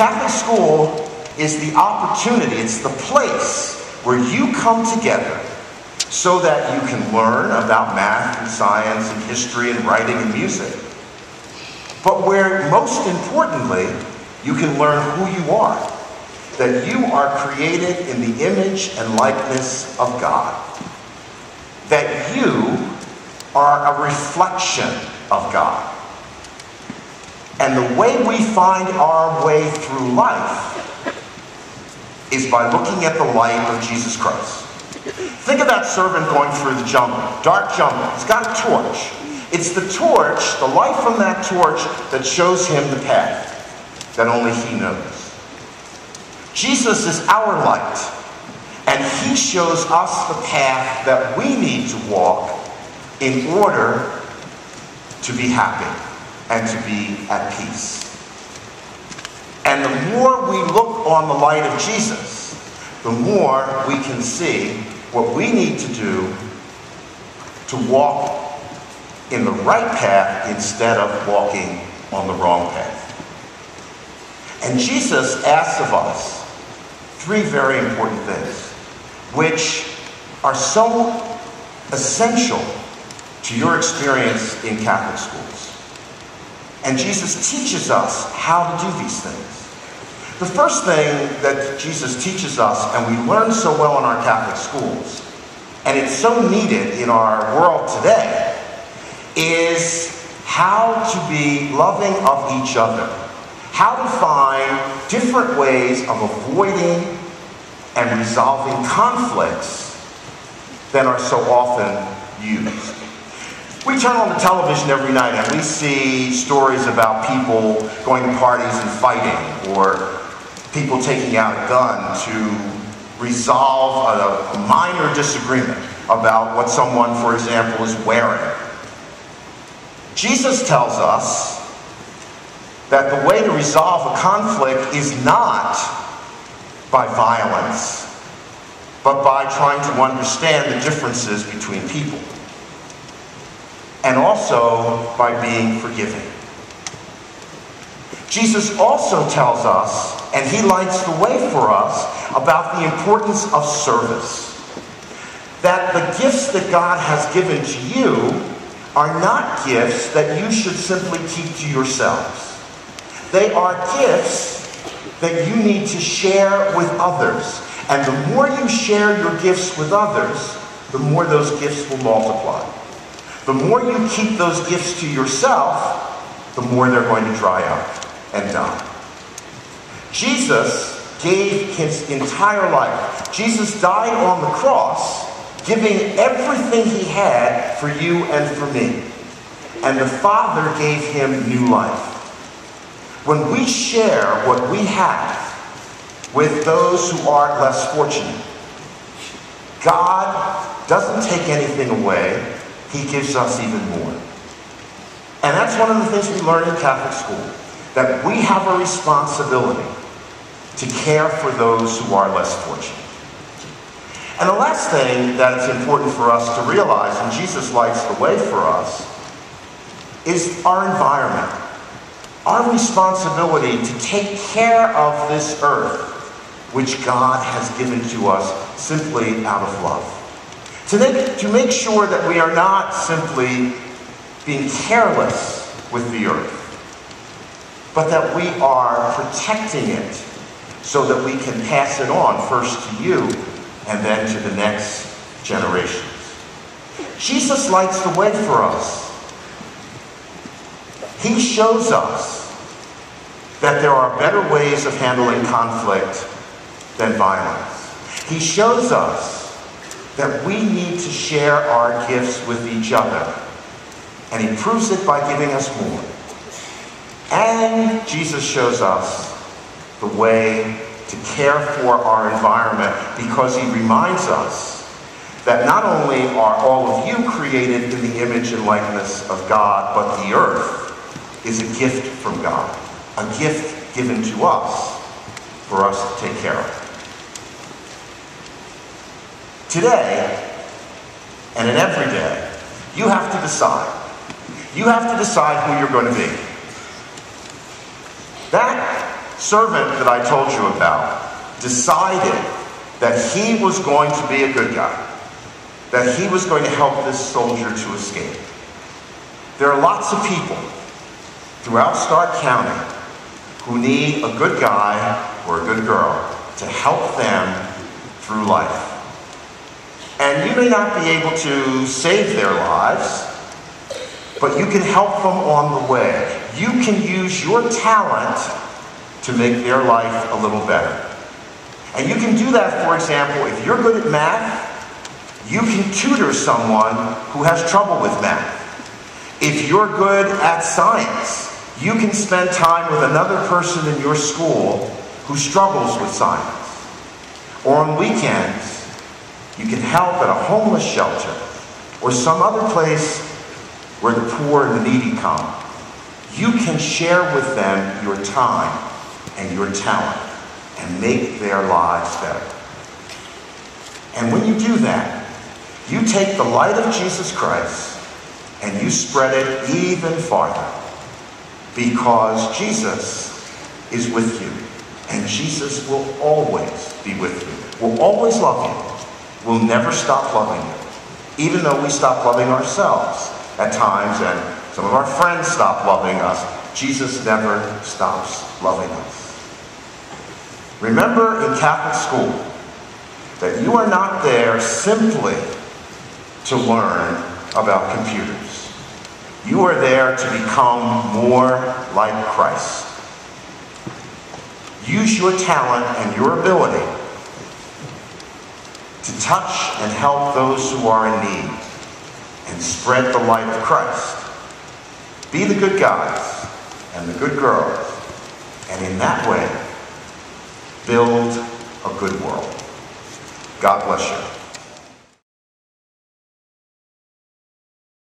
Catholic school is the opportunity, it's the place where you come together so that you can learn about math and science and history and writing and music. But where, most importantly, you can learn who you are. That you are created in the image and likeness of God. That you are a reflection of God. And the way we find our way through life is by looking at the light of Jesus Christ. Think of that servant going through the jungle, dark jungle. He's got a torch. It's the torch, the light from that torch, that shows him the path that only he knows. Jesus is our light, and he shows us the path that we need to walk in order to be happy and to be at peace. And the more we look on the light of Jesus, the more we can see what we need to do to walk in the right path instead of walking on the wrong path. And Jesus asks of us three very important things, which are so essential to your experience in Catholic schools. And Jesus teaches us how to do these things. The first thing that Jesus teaches us, and we learn so well in our Catholic schools, and it's so needed in our world today, is how to be loving of each other. How to find different ways of avoiding and resolving conflicts that are so often used. We turn on the television every night and we see stories about people going to parties and fighting, or people taking out a gun to resolve a minor disagreement about what someone, for example, is wearing. Jesus tells us that the way to resolve a conflict is not by violence, but by trying to understand the differences between people. And also by being forgiving. Jesus also tells us, and he lights the way for us, about the importance of service. That the gifts that God has given to you are not gifts that you should simply keep to yourselves. They are gifts that you need to share with others. And the more you share your gifts with others, the more those gifts will multiply. The more you keep those gifts to yourself, the more they're going to dry up and die. Jesus gave his entire life. Jesus died on the cross, giving everything he had for you and for me. And the Father gave him new life. When we share what we have with those who are less fortunate, God doesn't take anything away. He gives us even more. And that's one of the things we learn in Catholic school, that we have a responsibility to care for those who are less fortunate. And the last thing that it's important for us to realize, and Jesus lights the way for us, is our environment. Our responsibility to take care of this earth, which God has given to us simply out of love. To make sure that we are not simply being careless with the earth, but that we are protecting it so that we can pass it on first to you and then to the next generations. Jesus lights the way for us. He shows us that there are better ways of handling conflict than violence. He shows us that we need to share our gifts with each other. And he proves it by giving us more. And Jesus shows us the way to care for our environment, because he reminds us that not only are all of you created in the image and likeness of God, but the earth is a gift from God, a gift given to us for us to take care of. Today, and in every day, you have to decide. You have to decide who you're going to be. That servant that I told you about decided that he was going to be a good guy, that he was going to help this soldier to escape. There are lots of people throughout Stark County who need a good guy or a good girl to help them through life. And you may not be able to save their lives, but you can help them on the way. You can use your talent to make their life a little better. And you can do that, for example, if you're good at math, you can tutor someone who has trouble with math. If you're good at science, you can spend time with another person in your school who struggles with science. Or on weekends, you can help at a homeless shelter or some other place where the poor and the needy come. You can share with them your time and your talent and make their lives better. And when you do that, you take the light of Jesus Christ and you spread it even farther, because Jesus is with you, and Jesus will always be with you, will always love you, will never stop loving you, even though we stop loving ourselves at times and some of our friends stop loving us. Jesus never stops loving us. Remember in Catholic school that you are not there simply to learn about computers. You are there to become more like Christ. Use your talent and your ability to touch and help those who are in need and spread the light of Christ. Be the good guys and the good girls, and in that way, build a good world. God bless you.